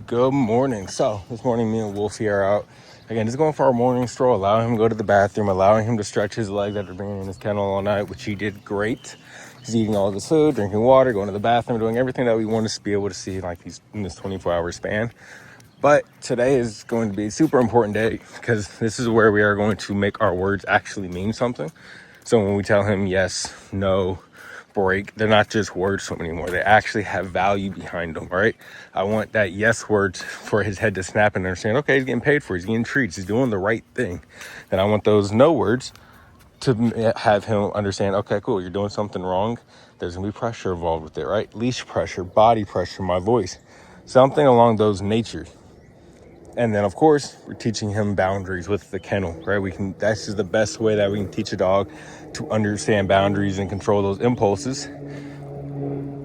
Good morning. So this morning, me and Wolfie are out again, just going for our morning stroll, allowing him to go to the bathroom, allowing him to stretch his legs after being in his kennel all night, which he did great. He's eating all of his food, drinking water, going to the bathroom, doing everything that we want us to be able to see like he's in this 24-hour span. But today is going to be a super important day because this is where we are going to make our words actually mean something. So when we tell him yes, no, break, they're not just words anymore. They actually have value behind them, right? I want that yes word for his head to snap and understand, okay, he's getting paid for it, he's getting treats, he's doing the right thing. And I want those no words to have him understand, okay, cool, you're doing something wrong. There's gonna be pressure involved with it, right? Leash pressure, body pressure, my voice, something along those natures. And then, of course, we're teaching him boundaries with the kennel, right? That's just the best way that we can teach a dog to understand boundaries and control those impulses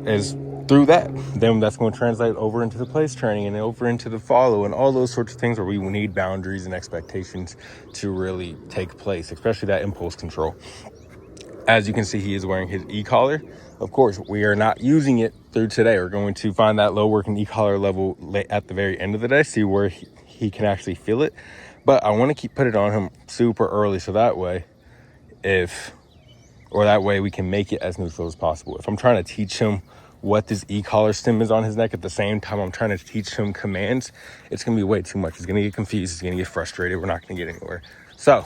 is through that. Then that's going to translate over into the place training and over into the follow and all those sorts of things where we need boundaries and expectations to really take place, especially that impulse control. As you can see, he is wearing his e-collar. Of course, we are not using it through today. We're going to find that low working e-collar level at the very end of the day, see where he can actually feel it. But I want to put it on him super early so that way we can make it as neutral as possible. If I'm trying to teach him what this e-collar stem is on his neck at the same time I'm trying to teach him commands, it's going to be way too much. He's going to get confused. He's going to get frustrated. We're not going to get anywhere. So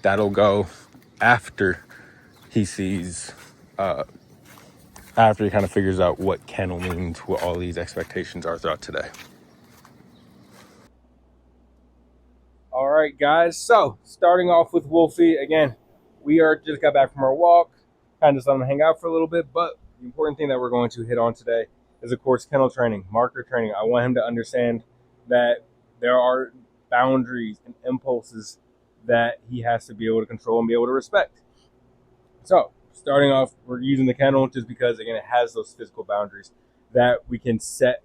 that'll go after he sees after he kind of figures out what kennel means, what all these expectations are throughout today. All right, guys. So starting off with Wolfie, again, we just got back from our walk, kind of just let him hang out for a little bit. But the important thing that we're going to hit on today is, of course, kennel training, marker training. I want him to understand that there are boundaries and impulses that he has to be able to control and be able to respect. So starting off, we're using the kennel just because, again, it has those physical boundaries that we can set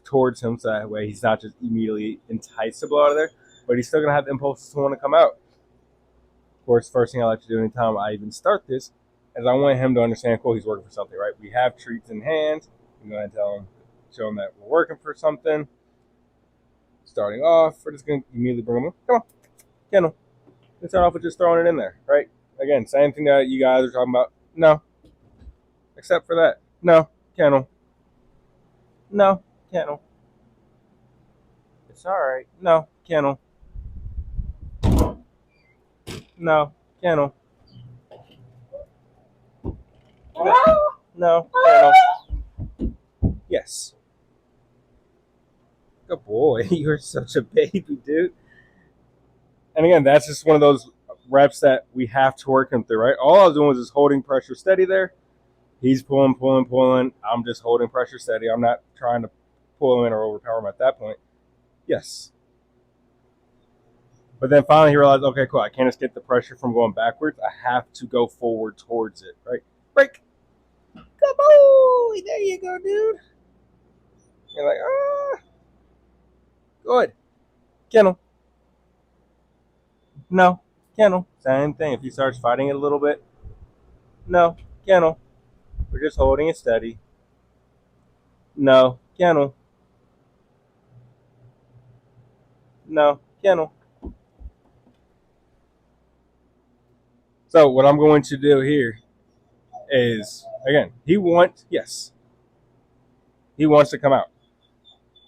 towards him so that way he's not just immediately enticed to blow out of there, but he's still going to have impulses to want to come out. Of course, first thing I like to do anytime I even start this is I want him to understand, cool, he's working for something, right? We have treats in hand. I'm going to show him that we're working for something. Starting off, we're just going to immediately bring him in. Come on, kennel. Let's start off with just throwing it in there, right? Again, same thing that you guys are talking about. No. Except for that. No. Kennel. No. Kennel. It's all right. No. Kennel. No. Kennel. No. Kennel. Yes. Good boy. You're such a baby, dude. And again, that's just one of those reps that we have to work him through, right? All I was doing was just holding pressure steady there. He's pulling. I'm just holding pressure steady. I'm not trying to pull him in or overpower him at that point. Yes. But then finally he realized, okay, cool, I can't escape the pressure from going backwards. I have to go forward towards it, right? Break. Good boy. There you go, dude. You're like, ah. Good. Kennel. No. Kennel. Same thing. If he starts fighting it a little bit, no. Kennel. We're just holding it steady. No. Kennel. No. Kennel. So what I'm going to do here is, again, he wants to come out.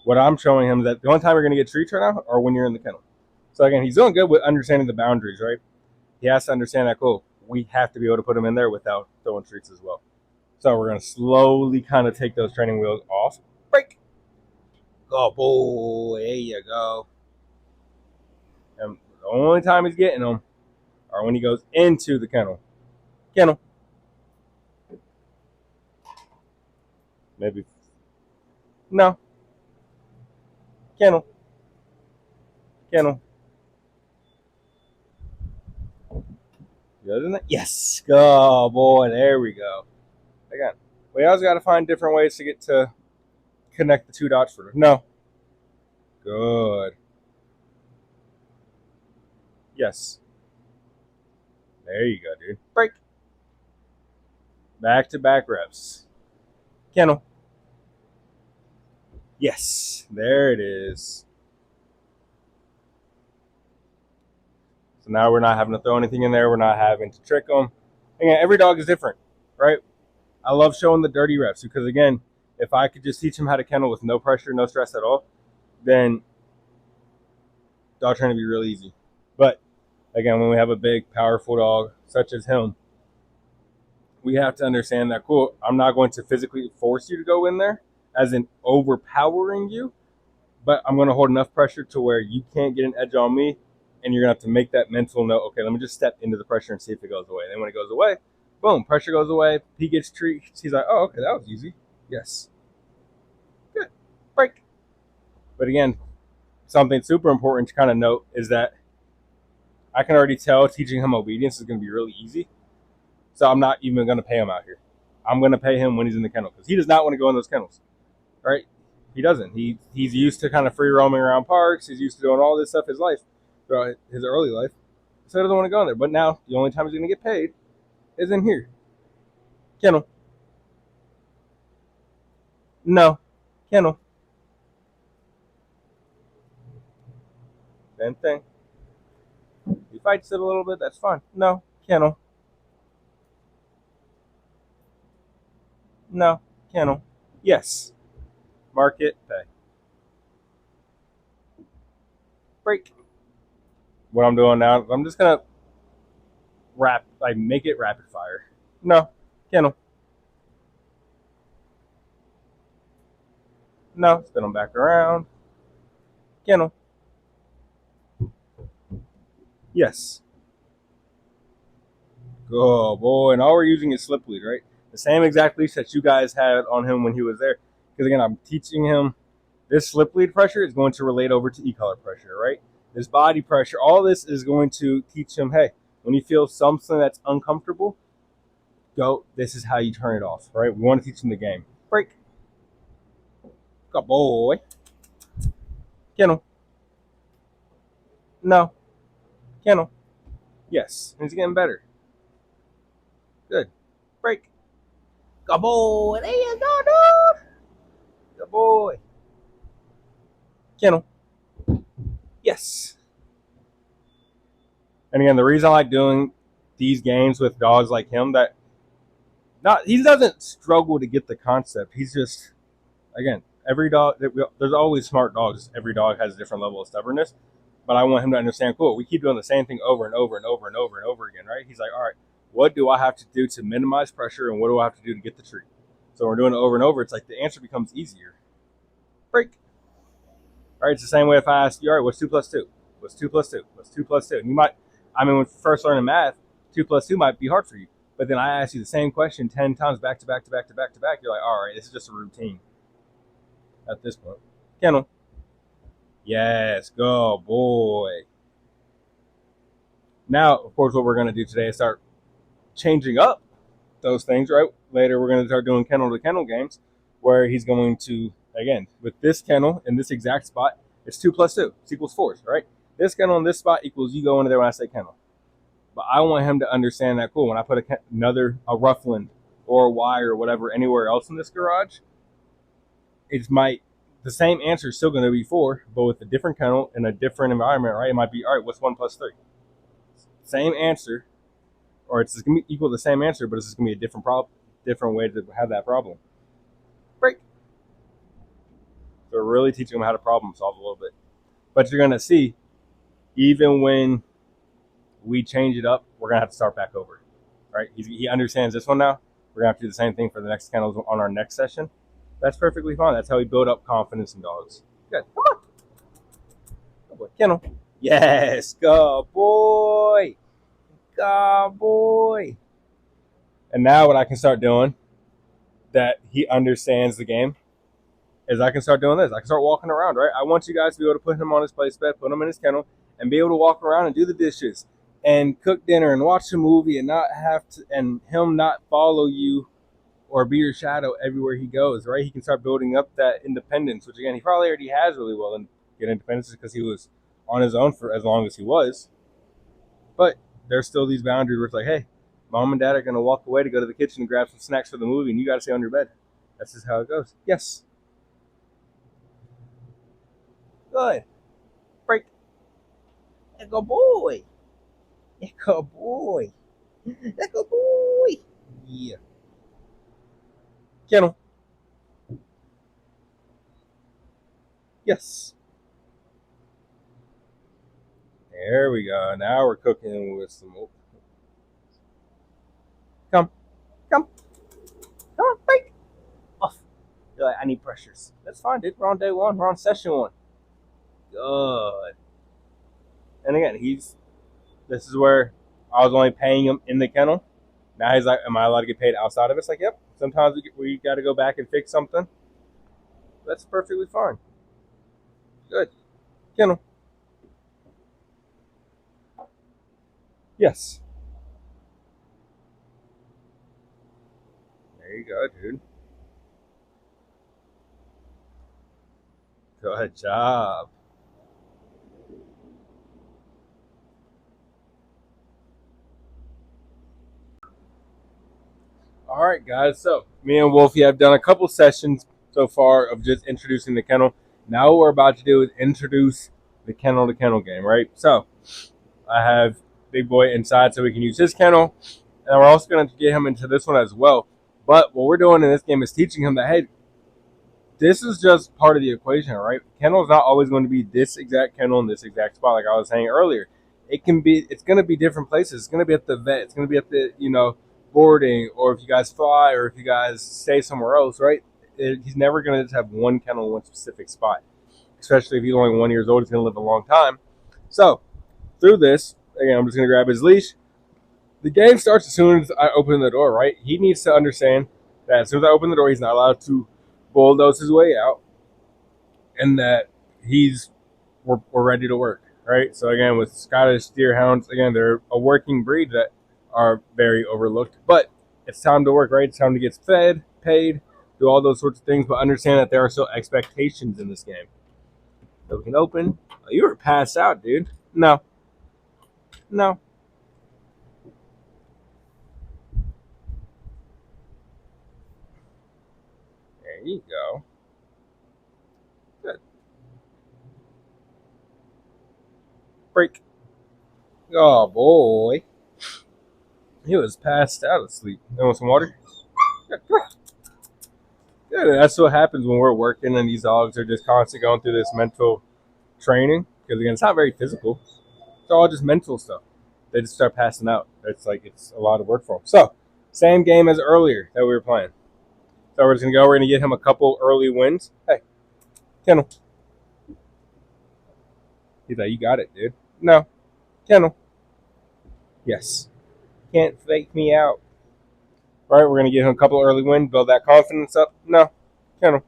What I'm showing him is that the only time you're going to get treats right now are when you're in the kennel. So again, he's doing good with understanding the boundaries, right? He has to understand that, cool, we have to be able to put him in there without throwing treats as well. So we're going to slowly kind of take those training wheels off. Break. Oh, boy, there you go. And the only time he's getting them are when he goes into the kennel. Kennel. Maybe. No. Kennel. Kennel. Good, isn't it? Yes. Oh, boy, there we go. Again, we always got to find different ways to get to connect the two dots for it. No. Good. Yes. There you go, dude. Break. Back to back reps. Kennel. Yes, there it is. So now we're not having to throw anything in there. We're not having to trick them. Again, every dog is different, right? I love showing the dirty reps because, again, if I could just teach them how to kennel with no pressure, no stress at all, then dog training would be really easy. But again, when we have a big, powerful dog such as him, we have to understand that, cool, I'm not going to physically force you to go in there, as in overpowering you, but I'm going to hold enough pressure to where you can't get an edge on me, and you're going to have to make that mental note, okay, let me just step into the pressure and see if it goes away. And then when it goes away, boom, pressure goes away, he gets treats, he's like, oh, okay, that was easy. Yes. Good. Break. But again, something super important to kind of note is that I can already tell teaching him obedience is going to be really easy. So I'm not even going to pay him out here. I'm going to pay him when he's in the kennel because he does not want to go in those kennels, right? He doesn't. He's used to kind of free roaming around parks. He's used to doing all this stuff his life, throughout his early life. So he doesn't want to go in there. But now the only time he's going to get paid is in here. Kennel. No. Kennel. Same thing. He fights it a little bit. That's fine. No. Kennel. No. Kennel. Yes. Market. Pay. Break. What I'm doing now, I'm just going to make it rapid fire. No. Kennel. No. Spin them back around. Kennel. Yes. Oh boy, and all we're using is slip lead, right? The same exact leash that you guys had on him when he was there. Because again, I'm teaching him this slip lead pressure is going to relate over to e-collar pressure, right? This body pressure, all this is going to teach him, hey, when you feel something that's uncomfortable, go, this is how you turn it off, right? We want to teach him the game. Break. Good boy. Kennel. No. Kennel. Yes. And he's getting better. Good. Break. Good boy. There you go, dude. Good boy. Kennel. Yes. And again, the reason I like doing these games with dogs like him, that not he doesn't struggle to get the concept. He's just, again, every dog. There's always smart dogs. Every dog has a different level of stubbornness. But I want him to understand, cool, we keep doing the same thing over and over and over and over and over again, right? He's like, all right, what do I have to do to minimize pressure, and what do I have to do to get the treat? So we're doing it over and over. It's like the answer becomes easier. Break. All right, it's the same way if I ask you, all right, what's 2 plus 2? What's 2 plus 2? What's 2 plus 2? And you might, I mean, when first learning math, 2 plus 2 might be hard for you. But then I ask you the same question 10 times back to back to back to back to back. You're like, all right, this is just a routine at this point. Kennel. Yes, go boy. Now, of course, what we're going to do today is start changing up those things, right? Later, we're going to start doing kennel to kennel games where he's going to, again, with this kennel in this exact spot, it's 2 plus 2. It's equals 4, right? This kennel in this spot equals you go into there when I say kennel. But I want him to understand that, cool, when I put a Ruffland or a Y or whatever anywhere else in this garage, the same answer is still going to be 4, but with a different kennel in a different environment, right? It might be, all right, what's 1 plus 3? Same answer, or it's going to be equal to the same answer, but it's just going to be a different way to have that problem. Break. So we're really teaching them how to problem solve a little bit. But you're going to see, even when we change it up, we're going to have to start back over, right? He understands this one now. We're going to have to do the same thing for the next kennels on our next session. That's perfectly fine. That's how we build up confidence in dogs. Good. Come on. Good boy. Kennel. Yes. Good boy. Good boy. And now what I can start doing that he understands the game is I can start doing this. I can start walking around, right? I want you guys to be able to put him on his place bed, put him in his kennel, and be able to walk around and do the dishes and cook dinner and watch a movie and not have to, and him not follow you or be your shadow everywhere he goes, right? He can start building up that independence, which again, he probably already has really well and get independence because he was on his own for as long as he was. But there's still these boundaries where it's like, hey, mom and dad are going to walk away to go to the kitchen and grab some snacks for the movie, and you got to stay on your bed. That's just how it goes. Yes. Good. Break. Yeah, good boy. Yeah, good boy. Yeah, good boy. Yeah. Kennel. Yes. There we go. Now we're cooking with some. Come. Come. Come on. Break. Off. You're like, I need pressures. That's fine, dude. We're on day one. We're on session one. Good. And again, this is where I was only paying him in the kennel. Now he's like, am I allowed to get paid outside of it? It's like, yep. Sometimes we got to go back and fix something. That's perfectly fine. Good. Kennel. Yes. There you go, dude. Good job. All right, guys. So me and Wolfie have done a couple sessions so far of just introducing the kennel. Now what we're about to do is introduce the kennel to kennel game, right? So I have Big Boy inside so we can use his kennel, and we're also going to get him into this one as well. But what we're doing in this game is teaching him that, hey, this is just part of the equation, right? Kennel is not always going to be this exact kennel in this exact spot, like I was saying earlier. It's going to be different places. It's going to be at the vet. It's going to be at the, boarding, or if you guys fly, or if you guys stay somewhere else, right? He's never going to just have one kennel in one specific spot, especially if he's only 1 year old. He's going to live a long time. So through this, again, I'm just going to grab his leash. The game starts as soon as I open the door, right? He needs to understand that as soon as I open the door, he's not allowed to bulldoze his way out, and that we're ready to work, right? So again, with Scottish Deerhounds, again, they're a working breed that are very overlooked, but it's time to work, right? It's time to get fed, paid, do all those sorts of things, but understand that there are still expectations in this game. So we can open. Oh, you were passed out, dude. No, no. There you go. Good. Break. Oh boy, he was passed out asleep. You want some water? Good. Good. That's what happens when we're working, and these dogs are just constantly going through this mental training. Because again, it's not very physical. It's all just mental stuff. They just start passing out. It's a lot of work for them. So, same game as earlier that we were playing. So we're just gonna go. We're gonna get him a couple early wins. Hey, kennel. He's like, you got it, dude. No, kennel. Yes. Can't fake me out. All right, we're gonna get him a couple early wins, build that confidence up. No, kennel.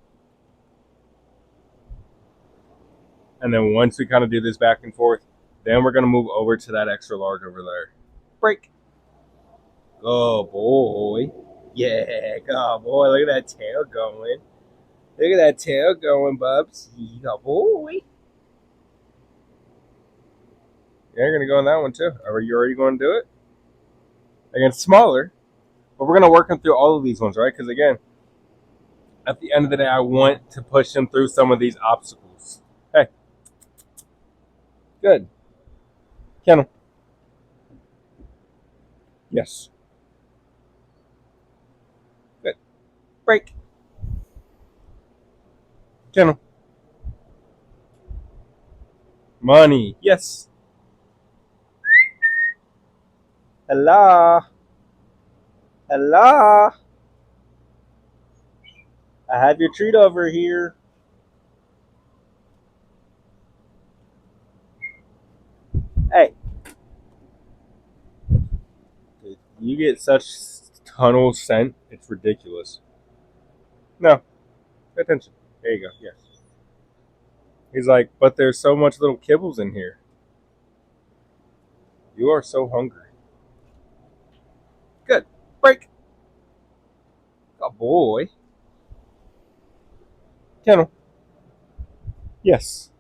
And then once we kind of do this back and forth, then we're gonna move over to that extra large over there. Break. Oh boy. Yeah, oh boy, look at that tail going. Look at that tail going, Bubs. Yeah, boy. Yeah, you're gonna go on that one too. Are you already going to do it? Again, smaller, but we're gonna work them through all of these ones, right? Because again, at the end of the day, I want to push them through some of these obstacles. Hey, good. Kennel. Yes. Good. Break. Kennel. Money. Yes. Hello. Hello. I have your treat over here. Hey. Dude, you get such tunnel scent. It's ridiculous. No. Pay attention. There you go. Yes. He's like, but there's so much little kibbles in here. You are so hungry. Good. Break. Oh boy. Kennel. Yes.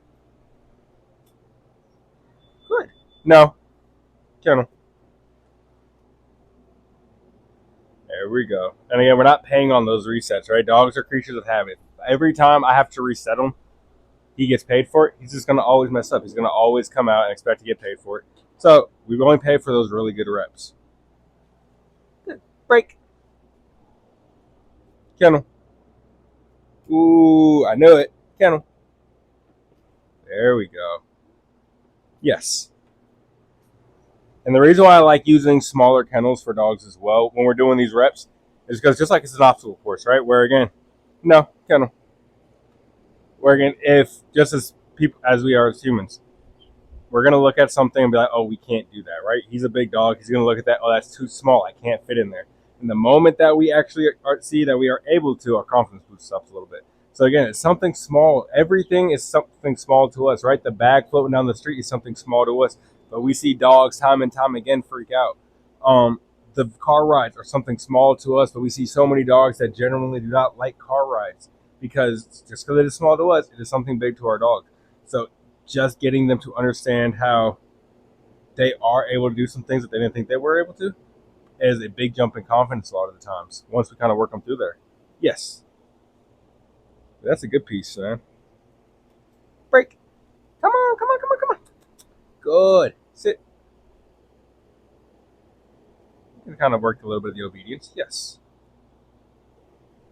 Good. No. Kennel. There we go. And again, we're not paying on those resets, right? Dogs are creatures of habit. Every time I have to reset them, he gets paid for it, he's just going to always mess up. He's going to always come out and expect to get paid for it. So we only pay for those really good reps. Good. Break. Kennel. Ooh, I knew it. Kennel. There we go. Yes. And the reason why I like using smaller kennels for dogs as well when we're doing these reps is because just like it's an obstacle course, right? Where again, no, kennel. Where again, if just as people as we are as humans, we're gonna look at something and be like, oh, we can't do that, right? He's a big dog. He's gonna look at that. Oh, that's too small. I can't fit in there. And the moment that we actually see that we are able to, our confidence boosts up a little bit. So again, it's something small. Everything is something small to us, right? The bag floating down the street is something small to us, but we see dogs time and time again freak out. The car rides are something small to us, but we see so many dogs that genuinely do not like car rides because just because it is small to us, it is something big to our dog. So just getting them to understand how they are able to do some things that they didn't think they were able to is a big jump in confidence a lot of the times once we kind of work them through there. Yes. That's a good piece, man. Break. Come on, come on, come on, come on. Good. Sit. You kind of worked a little bit of the obedience. Yes.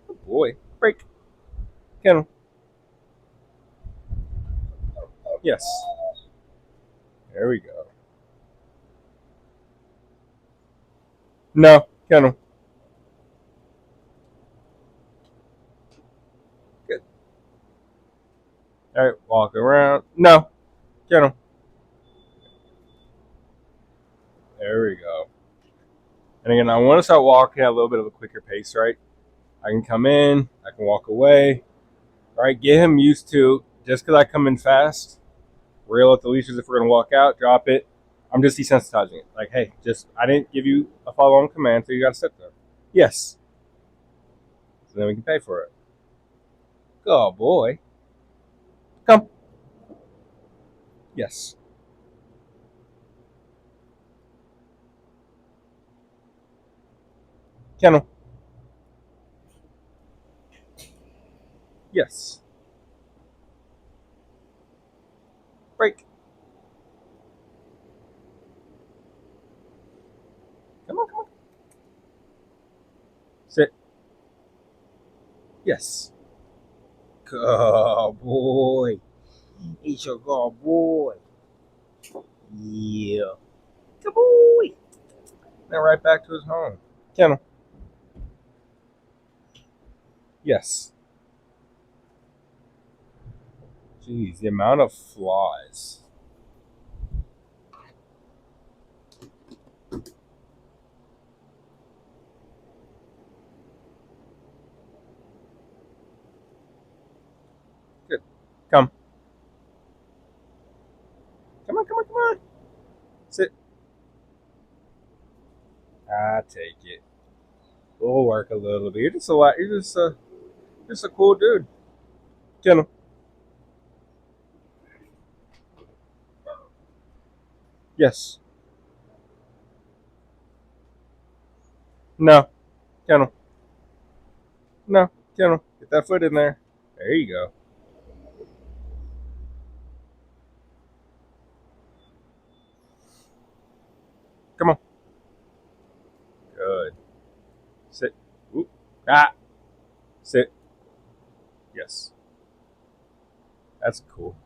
Good boy. Break. Kennel. Yes. There we go. No. Kennel. Good. All right. Walk around. No. Kennel. There we go. And again, I want to start walking at a little bit of a quicker pace, right? I can come in, I can walk away, right? Get him used to just because I come in fast, reel at the leashes if we're going to walk out, drop it. I'm just desensitizing it. Like, hey, I didn't give you a follow-on command, so you got to sit there. Yes. So then we can pay for it. Good boy. Come. Yes. Kennel. Yes. Break. Come on, come on. Sit. Yes. Good boy. He's a good boy. Yeah. Good boy. Now right back to his home. Kennel. Yes. Jeez, the amount of flies. Good. Come. Come on, come on, come on. Sit. I take it. We'll work a little bit. You're just a cool dude. Kennel. Yes. No. Kennel. No. Kennel. Get that foot in there. There you go. Come on. Good. Sit. Oop. Ah. Sit. Yes. That's cool.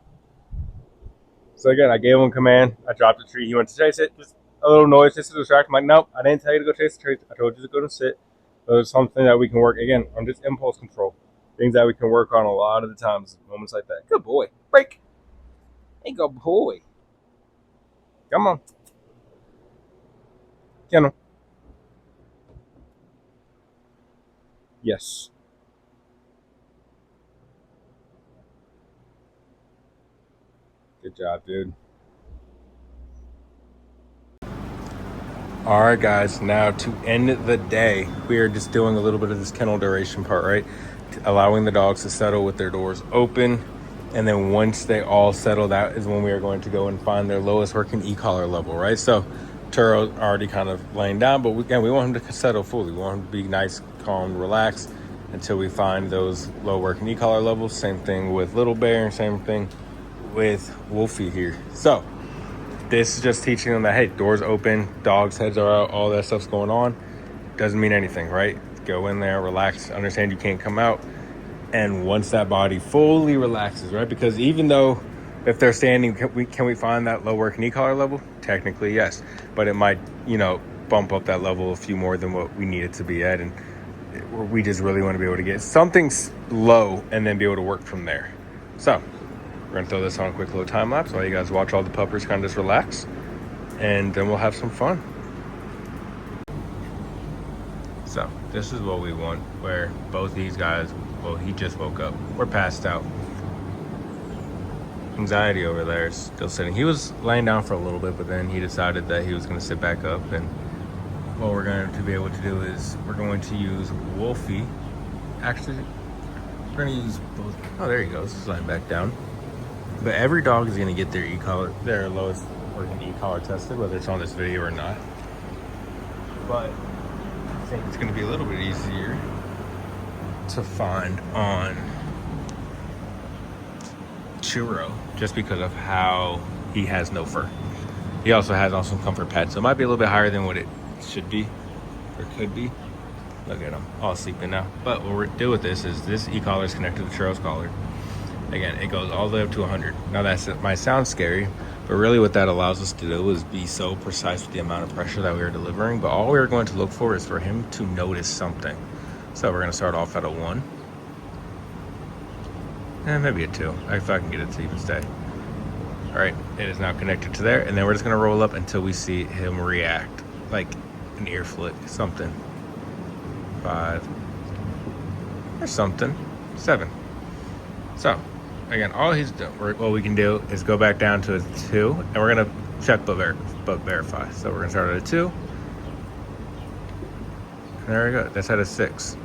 So again, I gave him a command. I dropped a tree. He went to chase it. Just a little noise just to distract him. I'm like, nope, I didn't tell you to go chase the tree. I told you to go and sit. So there's something that we can work again on just impulse control. Things that we can work on a lot of the times. Moments like that. Good boy. Break. Hey, good boy. Come on. Kennel. Yes. Good job, dude. All right, guys. Now to end the day, we are just doing a little bit of this kennel duration part, right? Allowing the dogs to settle with their doors open. And then once they all settle, that is when we are going to go and find their lowest working e-collar level, right? So Turo's already kind of laying down, but we want him to settle fully. We want him to be nice, calm, relaxed. until we find those low working e-collar levels. Same thing with Little Bear, same thing with Wolfie here. So this is just teaching them that, hey, doors open, dogs' heads are out, all that stuff's going on. Doesn't mean anything, right? Go in there, relax, understand you can't come out. And once that body fully relaxes, right? Because even though if they're standing, can we find that low working e-collar level? Technically, yes. But it might, bump up that level a few more than what we need it to be at. And we just really want to be able to get something low and then be able to work from there. So we're going to throw this on a quick little time lapse while you guys watch all the puppers kind of just relax. And then we'll have some fun. So this is what we want, where both these guys, well, he just woke up. We're passed out. Anxiety over there is still sitting. He was laying down for a little bit, but then he decided that he was going to sit back up. And what we're going to be able to do is we're going to use Wolfie. Actually, we're going to use both. Oh, there he goes. He's lying back down. But every dog is going to get their e-collar, their lowest working e-collar tested, whether it's on this video or not. But I think it's going to be a little bit easier to find on Churro, just because of how he has no fur. He also has on some comfort pads, so it might be a little bit higher than what it should be or could be. Look at him, all sleeping now. But what we're doing with this is this e-collar is connected to Churro's collar. Again, it goes all the way up to 100. Now that might sound scary, but really what that allows us to do is be so precise with the amount of pressure that we are delivering. But all we're going to look for is for him to notice something. So we're going to start off at a 1. And maybe a 2, if I can get it to even stay. All right, it is now connected to there. And then we're just going to roll up until we see him react. Like an ear flick, something. 5. Or something. 7. So, again, all he's doing, what we can do is go back down to a 2. And we're going to check but verify. So we're going to start at a 2. And there we go. That's at a 6.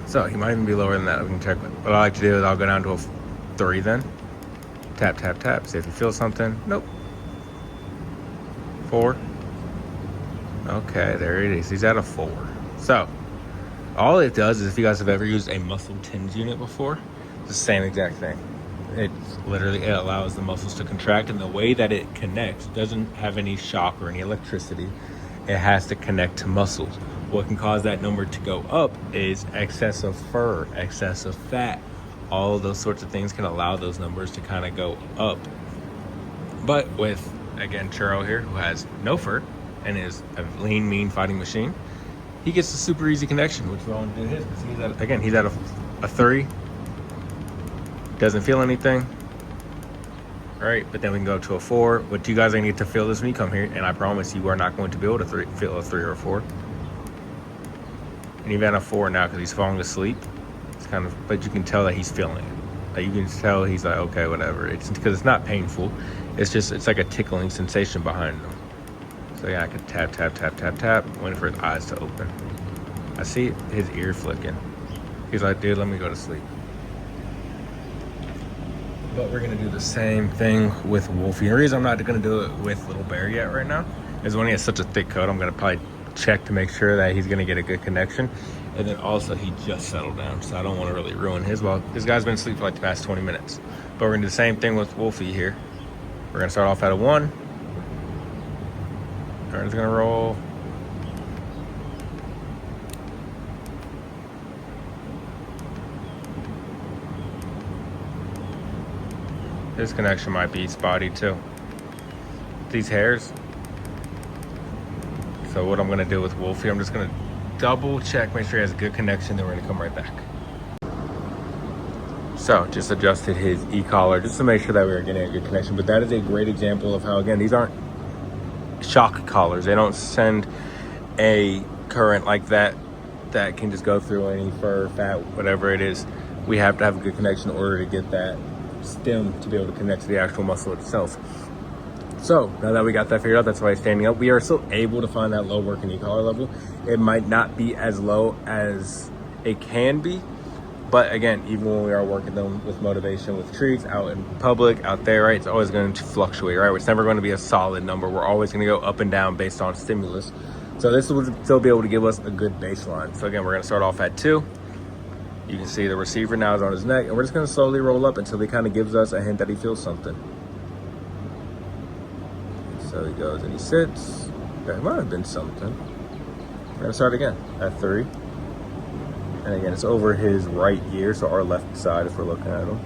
So he might even be lower than that. We can check. What I like to do is I'll go down to a 3 then. Tap, tap, tap. See if you feel something. Nope. 4. Okay, there it is. He's at a 4. So all it does is, if you guys have ever used a muscle tens unit before, it's the same exact thing. It allows the muscles to contract, and the way that it connects doesn't have any shock or any electricity. It has to connect to muscles. What can cause that number to go up is excess of fur, excess of fat. All of those sorts of things can allow those numbers to kind of go up. But with, again, Churro here, who has no fur and is a lean, mean fighting machine, he gets a super easy connection, which we all do his. He's at a 3. Doesn't feel anything. All right, but then we can go to a 4. What you guys are going to need to feel this when you come here, and I promise you are not going to be able to feel a 3 or a 4. And even a 4 now, because he's falling asleep. It's kind of, but you can tell that he's feeling it. Like, you can tell he's like, okay, whatever. It's because it's not painful. It's like a tickling sensation behind him. So yeah, I can tap, tap, tap, tap, tap, waiting for his eyes to open. I see his ear flicking. He's like, dude, let me go to sleep. But we're gonna do the same thing with Wolfie. The reason I'm not gonna do it with Little Bear yet right now is when he has such a thick coat, I'm gonna probably check to make sure that he's gonna get a good connection. And then also he just settled down, so I don't wanna really ruin his. Well, this guy's been asleep for like the past 20 minutes. But we're gonna do the same thing with Wolfie here. We're gonna start off at a 1. Turns gonna roll. His connection might be spotty too. These hairs. So what I'm gonna do with Wolfie, I'm just gonna double check, make sure he has a good connection, then we're gonna come right back. So just adjusted his e-collar just to make sure that we were getting a good connection. But that is a great example of how, again, these aren't shock collars. They don't send a current like that can just go through any fur, fat, whatever it is. We have to have a good connection in order to get that stem to be able to connect to the actual muscle itself. So now that we got that figured out, that's why he's standing up. We are still able to find that low working e-collar level. It might not be as low as it can be, but again, even when we are working them with motivation, with treats, out in public, out there, right, it's always going to fluctuate, right? It's never going to be a solid number. We're always going to go up and down based on stimulus. So this will still be able to give us a good baseline. So again, we're going to start off at 2. You can see the receiver now is on his neck, and we're just going to slowly roll up until he kind of gives us a hint that he feels something. So he goes and he sits. There might have been something. We're going to start again at 3. And again, it's over his right ear, so our left side if we're looking at him.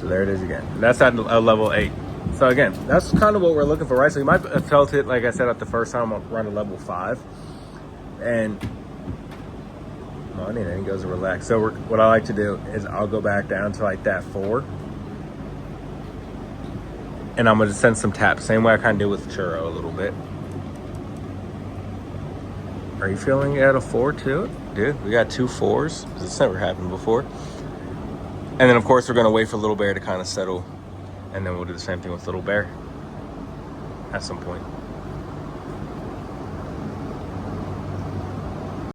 So there it is again. And that's at a level 8. So again, that's kind of what we're looking for, right? So you might have felt it, like I said, at the first time around a level 5. And and then he goes to relax. So what I like to do is I'll go back down to like that 4. And I'm going to send some taps. Same way I kind of did with Churro a little bit. Are you feeling it at a 4 too? Dude, we got 2 4s. This never happened before. And then, of course, we're going to wait for Little Bear to kind of settle. And then we'll do the same thing with Little Bear at some point.